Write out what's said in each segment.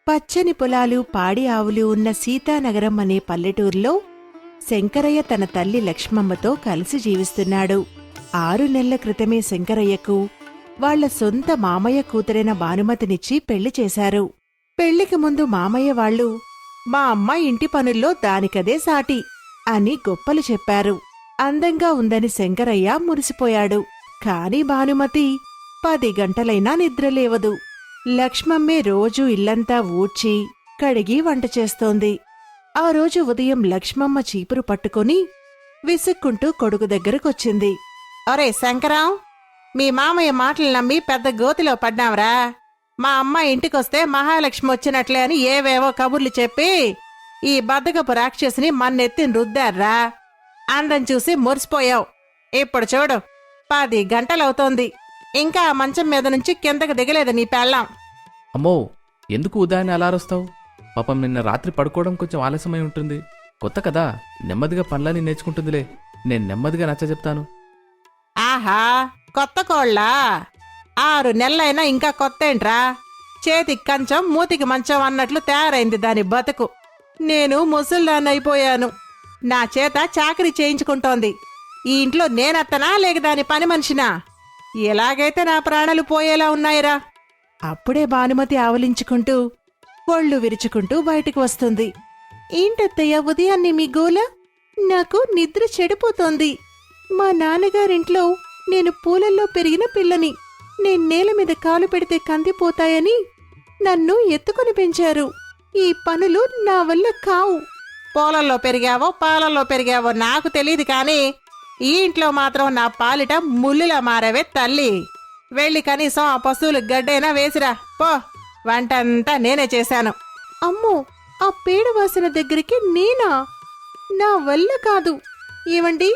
పచ్చని పొలాలు పాడి ఆవులు ఉన్న సీతానగరం అనే పల్లెటూరులో శంకరయ్య తన తల్లి లక్ష్మమ్మతో కలిసి జీవిస్తున్నాడు. 6 నెలల క్రితమే శంకరయ్యకు వాళ్ల సొంత మామయ్య కూతురైన భానుమతినిచ్చి పెళ్లి చేశారు. పెళ్లికి ముందు మామయ్య వాళ్ళు మా అమ్మ ఇంటి పనుల్లో దానికదే సాటి అని గొప్పలు చెప్పారు. అందంగా ఉందని శంకరయ్య మురిసిపోయాడు. కాని భానుమతి 10 గంటలైనా నిద్రలేవదు. లక్ష్మమ్మే రోజూ ఇల్లంతా ఊడ్చి కడిగి వంట చేస్తోంది. ఆ రోజు ఉదయం లక్ష్మమ్మ చీపురు పట్టుకుని విసుక్కుంటూ కొడుకు దగ్గరకొచ్చింది. ఒరే శంకరం, మీ మామయ్య మాటలు నమ్మి పెద్ద గోతిలో పడ్డాంరా. మా అమ్మ ఇంటికొస్తే మహాలక్ష్మి వచ్చినట్లే అని ఏవేవో కబుర్లు చెప్పి ఈ బద్దకపు రాక్షసిని మన్నెత్తిని రుద్దారా. అందం చూసి మురిసిపోయావు. ఇప్పుడు చూడు, 10 గంటలవుతోంది, ఇంకా ఆ మంచం మీద నుంచి కిందకు దిగలేదు నీ పెళ్ళాం. అమ్మో, ఎందుకు ఉదయాన్నే అలారొస్తావు? పాపం నిన్న రాత్రి పడుకోవడం కొంచెం ఆలస్యమై ఉంటుంది. కొత్త కదా, నెమ్మదిగా పనులని నేర్చుకుంటుందిలే. నేను నెమ్మదిగా నచ్చజెప్తాను. ఆహా, కొత్త కోళ్ళా? 6 నెలలైనా ఇంకా కొత్తేంట్రా? చేతికి కంచం మూతికి మంచం అన్నట్లు తయారైంది దాని బతుకు. నేను ముసల్దాన్నైపోయాను. నా చేత చాకరీ చేయించుకుంటోంది. ఈ ఇంట్లో నేనత్తనా లేక దాని పని మనిషినా? ఎలాగైతే నా ప్రాణాలు పోయేలా ఉన్నాయిరా. అప్పుడే భానుమతి ఆవలించుకుంటూ ఒళ్ళు విరుచుకుంటూ బయటికి వస్తుంది. ఏంటత్తయ్య ఉదయాన్నే మీ గోల? నాకు నిద్ర చెడిపోతోంది. మా నాన్నగారింట్లో నేను పూలల్లో పెరిగిన పిల్లని. నేల మీద కాలు పెడితే కందిపోతాయని నన్ను ఎత్తుకుని పెంచారు. ఈ పనులు నా వల్ల కావు. పూలల్లో పెరిగావో పాలల్లో పెరిగావో నాకు తెలియదు, కానీ ఈ ఇంట్లో మాత్రం నా పాలిట ముల్లులా మారావే తల్లి. వెళ్ళి కనీసం ఆ పశువులకు గడ్డైనా వేసిరా పో. వంటంతా నేనే చేశాను. అమ్మో, ఆ పేడవాసన దగ్గరికి నేనా? నా వల్ల కాదు. ఏవండి,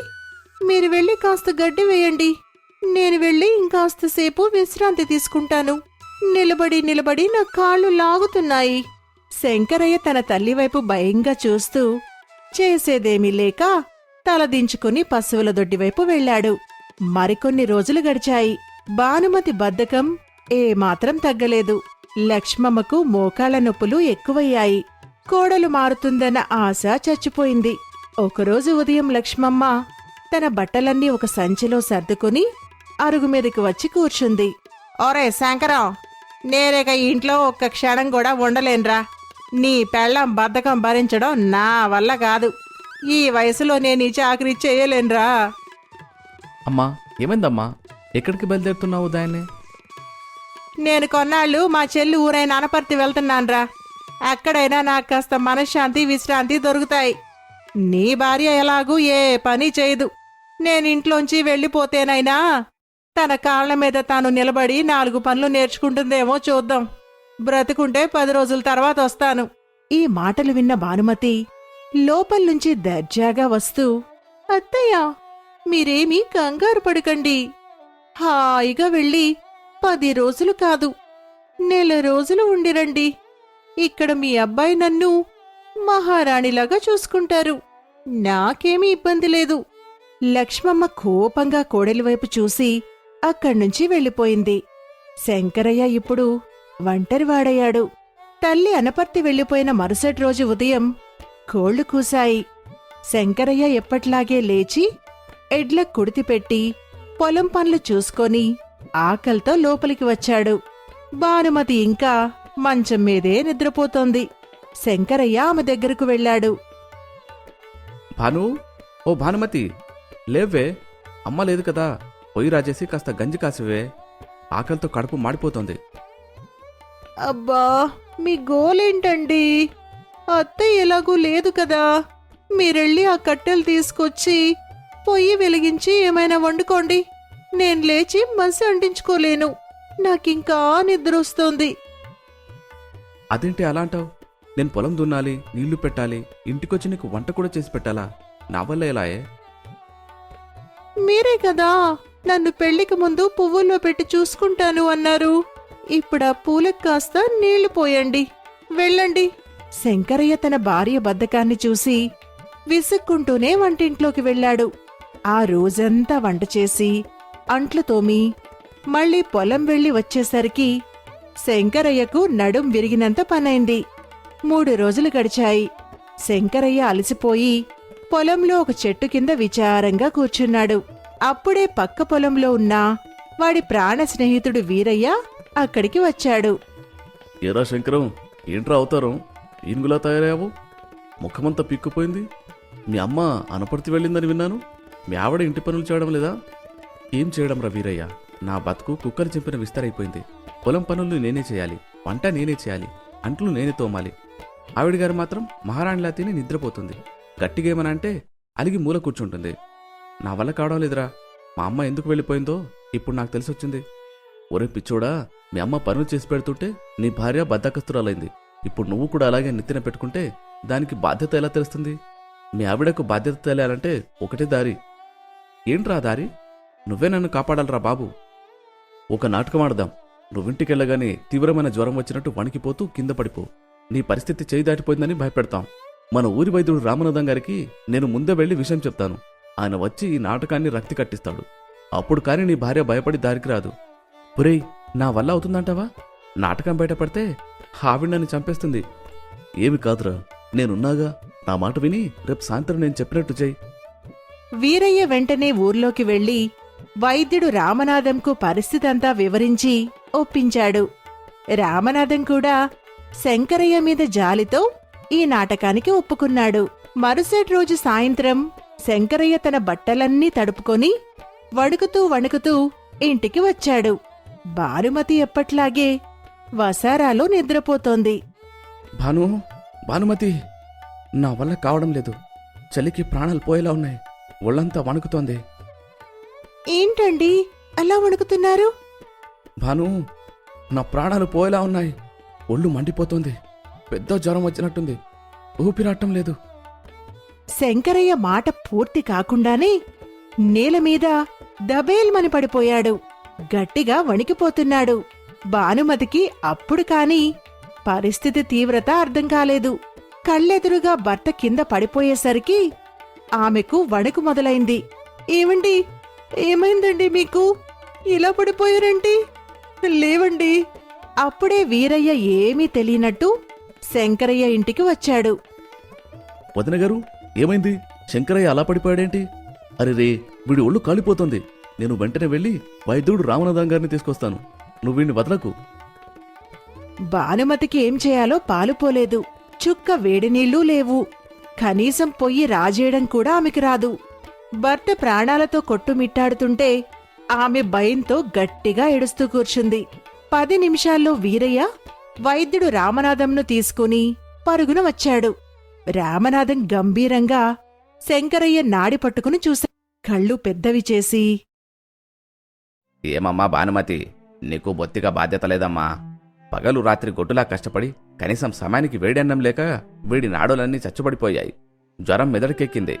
మీరు వెళ్ళి కాస్త గడ్డి వేయండి. నేను వెళ్ళి ఇంకాస్త సేపు విశ్రాంతి తీసుకుంటాను. నిలబడి నా కాళ్ళు లాగుతున్నాయి. శంకరయ్య తన తల్లివైపు భయంగా చూస్తూ చేసేదేమీ లేక తలదించుకుని పశువుల దొడ్డివైపు వెళ్లాడు. మరికొన్ని రోజులు గడిచాయి. భానుమతి బద్ధకం ఏమాత్రం తగ్గలేదు. లక్ష్మమ్మకు మోకాళ్ల నొప్పులు ఎక్కువయ్యాయి. కోడలు మారుతుందన్న ఆశ చచ్చిపోయింది. ఒకరోజు ఉదయం లక్ష్మమ్మ తన బట్టలన్నీ ఒక సంచిలో సర్దుకుని అరుగు మీదకి వచ్చి కూర్చుంది. ఒరే శంకరం, నేరేక ఇంట్లో ఒక్క క్షణం కూడా ఉండలేనురా. నీ పెళ్ళం బద్ధకం భరించడం నా వల్ల కాదు. ఈ వయసులో నేను ఈ చాకరీ చేయలేనురా. అమ్మా, ఏమైందమ్మా? ఎక్కడికి బయలుదేరుతున్నావు ఉదయాన్నే? నేను కొన్నాళ్ళు మా చెల్లి ఊరైన అనపర్తి వెళ్తున్నాన్రా. అక్కడైనా నాకు కాస్త మనశ్శాంతి విశ్రాంతి దొరుకుతాయి. నీ భార్య ఎలాగూ ఏ పని చేయదు. నేనింట్లోంచి వెళ్ళిపోతేనైనా తన కాళ్ల మీద తాను నిలబడి 4 పనులు నేర్చుకుంటుందేమో చూద్దాం. బ్రతుకుంటే 10 రోజుల తర్వాత వస్తాను. ఈ మాటలు విన్న భానుమతి లోపల్నుంచి దర్జాగా వస్తూ, అత్తయ్య, మీరేమీ కంగారు పడకండి. హాయిగా వెళ్ళి 10 రోజులు కాదు, 1 నెల రోజులు ఉండిరండి. ఇక్కడ మీ అబ్బాయి నన్ను మహారాణిలాగా చూసుకుంటారు. నాకేమీ ఇబ్బంది లేదు. లక్ష్మమ్మ కోపంగా కోడలివైపు చూసి అక్కడ్నుంచి వెళ్ళిపోయింది. శంకరయ్య ఇప్పుడు ఒంటరివాడయ్యాడు. తల్లి అనపర్తి వెళ్ళిపోయిన మరుసటి రోజు ఉదయం కోళ్లు కూశాయి. శంకరయ్య ఎప్పట్లాగే లేచి ఎడ్ల కుడితిపెట్టి పొలం పనులు చూసుకొని ఆకల్తో లోపలికి వచ్చాడు. భానుమతి ఇంకా మంచం మీదే నిద్రపోతోంది. శంకరయ్య ఆమె దగ్గరకు వెళ్లాడు. భాను, ఓ భానుమతి, లేవే. అమ్మ లేదు కదా, పొయ్యి రాజేసి కాస్త గంజి కాసివే. ఆకలితో కడుపు మాడిపోతోంది. అబ్బా, మీ గోలేంటండి? అత్తయ్య ఎలాగూ లేదు కదా. మీరెళ్ళి ఆ కట్టెలు తీసుకొచ్చి పొయ్యి వెలిగించి ఏమైనా వండుకోండి. నేను లేచి మసి అంటించుకోలేను. నాకింకా నిద్రొస్తోంది. అదేంటి అలా అంటావు? నేను పొలం దున్నాలి, నీళ్లు పెట్టాలి, ఇంటికొచ్చి నీకు వంట కూడా చేసి పెట్టాలా? నా వల్ల ఎలాయే? మీరే కదా నన్ను పెళ్లికి ముందు పువ్వుల్లో పెట్టి చూసుకుంటాను అన్నారు. ఇప్పుడా పూలకు కాస్త నీళ్లు పోయండి. వెళ్ళండి. శంకరయ్య తన భార్య బద్ధకాన్ని చూసి విసుక్కుంటూనే వంటింట్లోకి వెళ్లాడు. ఆ రోజంతా వంట చేసి అంట్లు తోమి మళ్లీ పొలం వెళ్లి వచ్చేసరికి శంకరయ్యకు నడుం విరిగినంత పనైంది. 3 రోజులు గడిచాయి. శంకరయ్య అలసిపోయి పొలంలో ఒక చెట్టు కింద విచారంగా కూర్చున్నాడు. అప్పుడే పక్క పొలంలో ఉన్న వాడి ప్రాణ స్నేహితుడు వీరయ్య అక్కడికి వచ్చాడు. ఏరా శంకరం, ఏంట్రా అవతారం? ఈనుగులా తయారయ్యావు? ముఖమంతా పిక్కుపోయింది. మీ అమ్మ అనపర్తి వెళ్ళిందని విన్నాను. మీ ఆవిడ ఇంటి పనులు చేయడం లేదా? ఏం చేయడం రా వీరయ్య, నా బతుకు కుక్కలు చింపిన విస్తరైపోయింది. పొలం పనులు నేనే చేయాలి, వంట నేనే చేయాలి, అంట్లు నేనే తోమాలి. ఆవిడ గారు మాత్రం మహారాణిలా తిని నిద్రపోతుంది. గట్టిగేమనంటే అలిగి మూల కూర్చుంటుంది. నా వల్ల కావడం లేదురా. మా అమ్మ ఎందుకు వెళ్ళిపోయిందో ఇప్పుడు నాకు తెలిసొచ్చింది. ఒరే పిచ్చోడా, మీ అమ్మ పనులు చేసి పెడుతుంటే నీ భార్య బద్దకస్తురాలైంది. ఇప్పుడు నువ్వు కూడా అలాగే నెత్తిన పెట్టుకుంటే దానికి బాధ్యత ఎలా తెలుస్తుంది? మీ ఆవిడకు బాధ్యత తెలియాలంటే ఒకటే దారి. ఏంట్రా దారి? నువ్వే నన్ను కాపాడాలరా బాబు. ఒక నాటకం ఆడదాం. నువ్వింటికెళ్ళగానే తీవ్రమైన జ్వరం వచ్చినట్టు వణికిపోతూ కింద పడిపో. నీ పరిస్థితి చేయి దాటిపోయిందని భయపెడతాం. మన ఊరి వైద్యుడు రామనాథం గారికి నేను ముందే వెళ్లి విషయం చెప్తాను. ఆయన వచ్చి ఈ నాటకాన్ని రక్తి కట్టిస్తాడు. అప్పుడు కాని నీ భార్య భయపడి దారికి రాదు. పురేయ్, నా వల్ల అవుతుందంటావా? నాటకం బయటపడితే ఆవిడ నన్ను చంపేస్తుంది. ఏమి కాదురా, నేనున్నాగా. నా మాట విని రేపు సాయంత్రం నేను చెప్పినట్టు చెయ్యి. వీరయ్య వెంటనే ఊర్లోకి వెళ్లి వైద్యుడు రామనాథంకు పరిస్థితంతా వివరించి ఒప్పించాడు. రామనాథం కూడా శంకరయ్య మీద జాలితో ఈ నాటకానికి ఒప్పుకున్నాడు. మరుసటి రోజు సాయంత్రం శంకరయ్య తన బట్టలన్నీ తడుపుకొని వణుకుతూ ఇంటికి వచ్చాడు. భానుమతి ఎప్పట్లాగే వసారాలో నిద్రపోతోంది. భానుమతి, నా వల్ల కావడం లేదు. చలికి ప్రాణాలు పోయేలా ఉన్నాయి. ఒళ్ళంతా వణుకుతోంది. ఏంటండి అలా వణుకుతున్నారు? భాను, నా ప్రాణాలు పోయేలా ఉన్నాయి. ఒళ్ళు మండిపోతోంది. పెద్ద జ్వరం వచ్చినట్టుంది. ఊపిరాటం లేదు. శంకరయ్య మాట పూర్తి కాకుండానే నేలమీద దబేల్మని పడిపోయాడు. గట్టిగా వణికిపోతున్నాడు. భానుమతికి అప్పుడు కాని పరిస్థితి తీవ్రత అర్థం కాలేదు. కళ్ళెదురుగా భర్త కింద పడిపోయేసరికి ఆమెకు వణుకు మొదలైంది. ఏమండి, ఏమైందండి మీకు? ఇలా పడిపోయారంటి? లేవండి. అప్పుడే వీరయ్య ఏమీ తెలియనట్టు శంకరయ్య ఇంటికి వచ్చాడు. వదిన గారు, ఏమైంది? శంకరయ్య అలా పడిపోయాడేంటి? అరే రే, వీడి ఒళ్ళు కాలిపోతుంది. నేను వెంటనే వెళ్ళి వైద్యుడు రామనాథం గారిని తీసుకొస్తాను. నువ్వు వీడిని వదలకు. భానుమతికి ఏం చేయాలో పాలుపోలేదు. చుక్క వేడినీళ్లూ లేవు. కనీసం పొయ్యి రాజేయడం కూడా ఆమెకి రాదు. భర్త ప్రాణాలతో కొట్టుమిట్టాడుతుంటే ఆమె భయంతో గట్టిగా ఏడుస్తూ కూర్చుంది. 10 నిమిషాల్లో వీరయ్య వైద్యుడు రామనాథంను తీసుకుని పరుగున వచ్చాడు. రామనాథం గంభీరంగా శంకరయ్య నాడి పట్టుకుని చూశాడు. కళ్ళు పెద్దవి చేసి, ఏమమ్మా భానుమతి, నీకు బొత్తిగా బాధ్యత లేదమ్మా. పగలు రాత్రి గొడ్డులా కష్టపడి కనీసం సమయానికి వేడన్నం లేక వీడి నాడులన్నీ చచ్చుబడిపోయాయి. జ్వరం మెదడుకెక్కింది.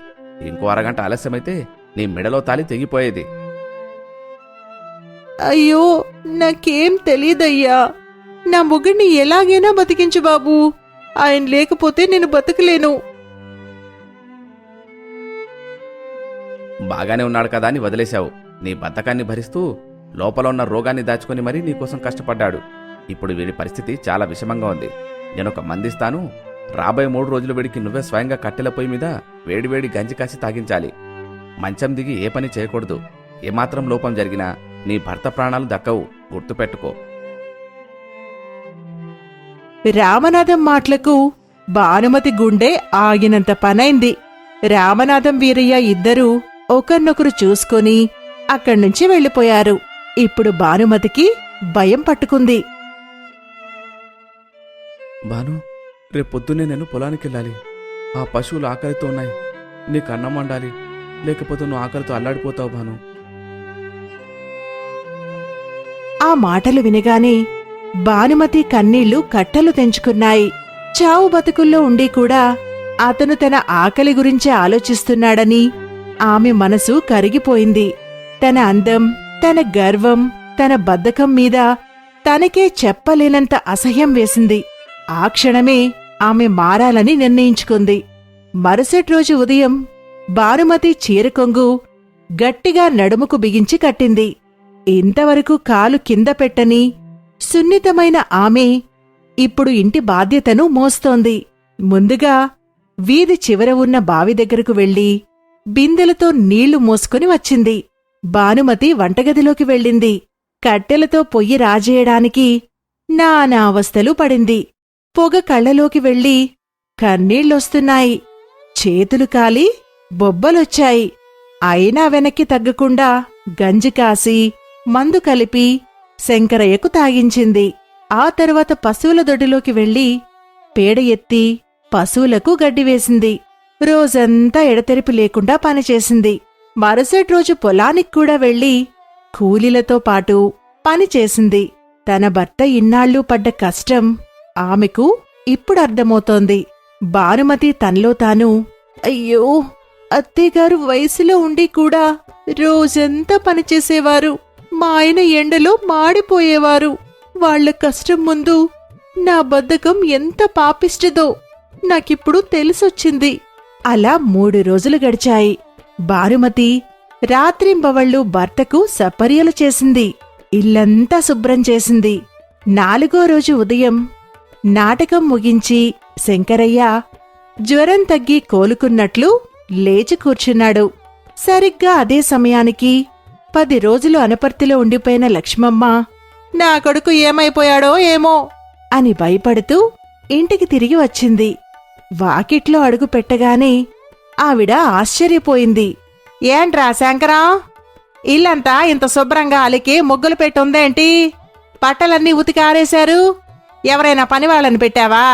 ఇంకో అరగంట ఆలస్యమైతే నీ మెడలో తాలి తెగిపోయేది. అయ్యో, నాకేం తెలీదయ్యా. నా మొగుణ్ణి ఎలాగైనా బతికించు బాబూ. ఆయన లేకపోతే నేను బతకలేను. బాగానే ఉన్నాడు కదా అని వదిలేశావు. నీ బద్ధకాన్ని భరిస్తూ లోపల ఉన్న రోగాన్ని దాచుకుని మరీ నీకోసం కష్టపడ్డాడు. ఇప్పుడు వీడి పరిస్థితి చాలా విషమంగా ఉంది. నేనొక మందిస్తాను. రాబోయే 3 రోజులు వీడికి నువ్వే స్వయంగా కట్టెల పొయ్యి మీద వేడివేడి గంజి కాసి తాగించాలి. మంచం దిగి ఏ పని చేయకూడదు. ఏమాత్రం లోపం జరిగినా నీ భర్త ప్రాణాలు దక్కవు, గుర్తుపెట్టుకో. రామనాథం మాటలకు భానుమతి గుండె ఆగినంత పనైంది. రామనాథం వీరయ్య ఇద్దరూ ఒకరినొకరు చూసుకొని అక్కడ్నుంచి వెళ్ళిపోయారు. ఇప్పుడు భానుమతికి భయం పట్టుకుంది. భాను, రేపొద్దునే నేను పొలానికెళ్ళాలి. ఆ పశువులు ఆకలితో ఉన్నాయి. నీకు అన్నం వండాలి, లేకపోతే నువ్వు ఆకలితో అల్లాడిపోతావు భాను. ఆ మాటలు వినగానే భానుమతి కన్నీళ్లు కట్టలు తెంచుకున్నాయి. చావు బతుకుల్లో ఉండి కూడా అతను తన ఆకలి గురించే ఆలోచిస్తున్నాడని ఆమె మనసు కరిగిపోయింది. తన అందం, తన గర్వం, తన బద్ధకం మీద తనకే చెప్పలేనంత అసహ్యం వేసింది. ఆ క్షణమే ఆమె మారాలని నిర్ణయించుకుంది. మరుసటి రోజు ఉదయం భానుమతి చీరకొంగు గట్టిగా నడుముకు బిగించి కట్టింది. ఇంతవరకు కాలు కింద పెట్టని సున్నితమైన ఆమె ఇప్పుడు ఇంటి బాధ్యతను మోస్తోంది. ముందుగా వీధి చివర ఉన్న బావి దగ్గరకు వెళ్లి బిందెలతో నీళ్లు మోసుకుని వచ్చింది. భానుమతి వంటగదిలోకి వెళ్ళింది. కట్టెలతో పొయ్యి రాజేయడానికి నానా అవస్థలు పడింది. పొగ కళ్ళలోకి వెళ్ళి కన్నీళ్లొస్తున్నాయి. చేతులు కాలి బొబ్బలొచ్చాయి. అయినా వెనక్కి తగ్గకుండా గంజి కాసి మందు కలిపి శంకరయ్యకు తాగించింది. ఆ తరువాత పశువుల దొడ్డిలోకి వెళ్లి పేడ ఎత్తి పశువులకు గడ్డివేసింది. రోజంతా ఎడతెరిపి లేకుండా పనిచేసింది. మరుసటి రోజు పొలానికి కూడా వెళ్లి కూలీలతో పాటు పనిచేసింది. తన భర్త ఇన్నాళ్లు పడ్డ కష్టం ఆమెకు ఇప్పుడు అర్థమవుతోంది. భానుమతి తనలో తాను, అయ్యో, అత్తయ్యగారు వయసులో ఉండి కూడా రోజంతా పనిచేసేవారు. మా ఆయన ఎండలో మాడిపోయేవారు. వాళ్ల కష్టం ముందు నా బద్ధకం ఎంత పాపిష్టిదో నాకిప్పుడు తెలిసొచ్చింది. అలా 3 రోజులు గడిచాయి. భానుమతి రాత్రింబవళ్ళు భర్తకు సపర్యలు చేసింది. ఇల్లంతా శుభ్రం చేసింది. 4వ రోజు ఉదయం నాటకం ముగించి శంకరయ్య జ్వరం తగ్గి కోలుకున్నట్లు లేచి కూర్చున్నాడు. సరిగ్గా అదే సమయానికి 10 రోజులు అనపర్తిలో ఉండిపోయిన లక్ష్మమ్మ, నా కొడుకు ఏమైపోయాడో ఏమో అని భయపడుతూ ఇంటికి తిరిగి వచ్చింది. వాకిట్లో అడుగు పెట్టగానే ఆవిడ ఆశ్చర్యపోయింది. ఏంట్రా శంకరం, ఇల్లంతా ఇంత శుభ్రంగా అలికి ముగ్గులు పెట్టుందేంటి? బట్టలన్నీ ఉతికారేశారు. ఎవరైనా పనివాళ్ళని పెట్టావా?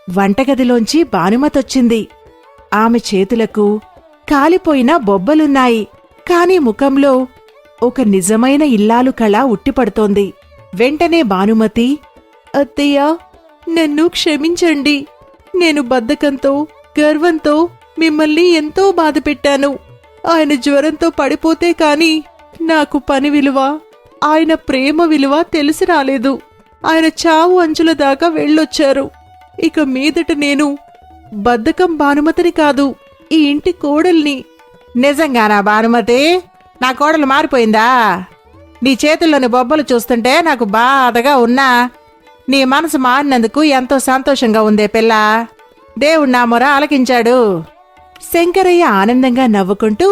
వంటగదిలోంచి భానుమతొచ్చింది. ఆమె చేతులకు కాలిపోయిన బొబ్బలున్నాయి. కాని ముఖంలో ఒక నిజమైన ఇల్లాలు కళ ఉట్టిపడుతోంది. వెంటనే భానుమతి, అత్తయ్య, నన్ను క్షమించండి. నేను బద్ధకంతో గర్వంతో మిమ్మల్ని ఎంతో బాధపెట్టాను. ఆయన జ్వరంతో పడిపోతే కాని నాకు పని విలువ, ఆయన ప్రేమ విలువ తెలిసి రాలేదు. ఆయన చావు అంచుల దాకా వెళ్ళొచ్చారు. ఇక మీదట నేను బద్ధకం భానుమతిని కాదు, ఈ ఇంటి కోడల్ని. నిజంగానా భానుమతి? నా కోడలు మారిపోయిందా? నీ చేతుల్లోని బొబ్బలు చూస్తుంటే నాకు బాధగా ఉన్నా నీ మనసు మారినందుకు ఎంతో సంతోషంగా ఉందే పిల్ల. దేవుడు నా మొర ఆలకించాడు. శంకరయ్య ఆనందంగా నవ్వుకుంటూ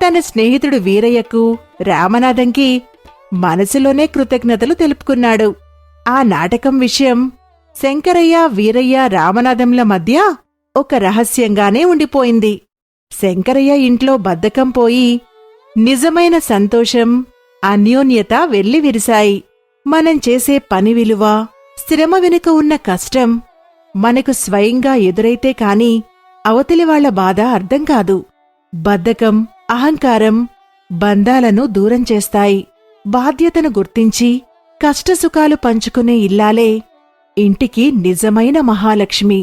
తన స్నేహితుడు వీరయ్యకు, రామనాథంకి మనసులోనే కృతజ్ఞతలు తెలుపుకున్నాడు. ఆ నాటకం విషయం శంకరయ్య, వీరయ్య, రామనాథంల మధ్య ఒక రహస్యంగానే ఉండిపోయింది. శంకరయ్య ఇంట్లో బద్ధకం పోయి నిజమైన సంతోషం, అన్యోన్యత వెళ్లి విరిశాయి. మనం చేసే పని విలువ, శ్రమ వెనుక ఉన్న కష్టం మనకు స్వయంగా ఎదురైతే కాని అవతలి వాళ్ల బాధ అర్థం కాదు. బద్ధకం, అహంకారం బంధాలను దూరం చేస్తాయి. బాధ్యతను గుర్తించి కష్టసుఖాలు పంచుకునే ఇల్లాలే ఇంటికి నిజమైన మహాలక్ష్మి.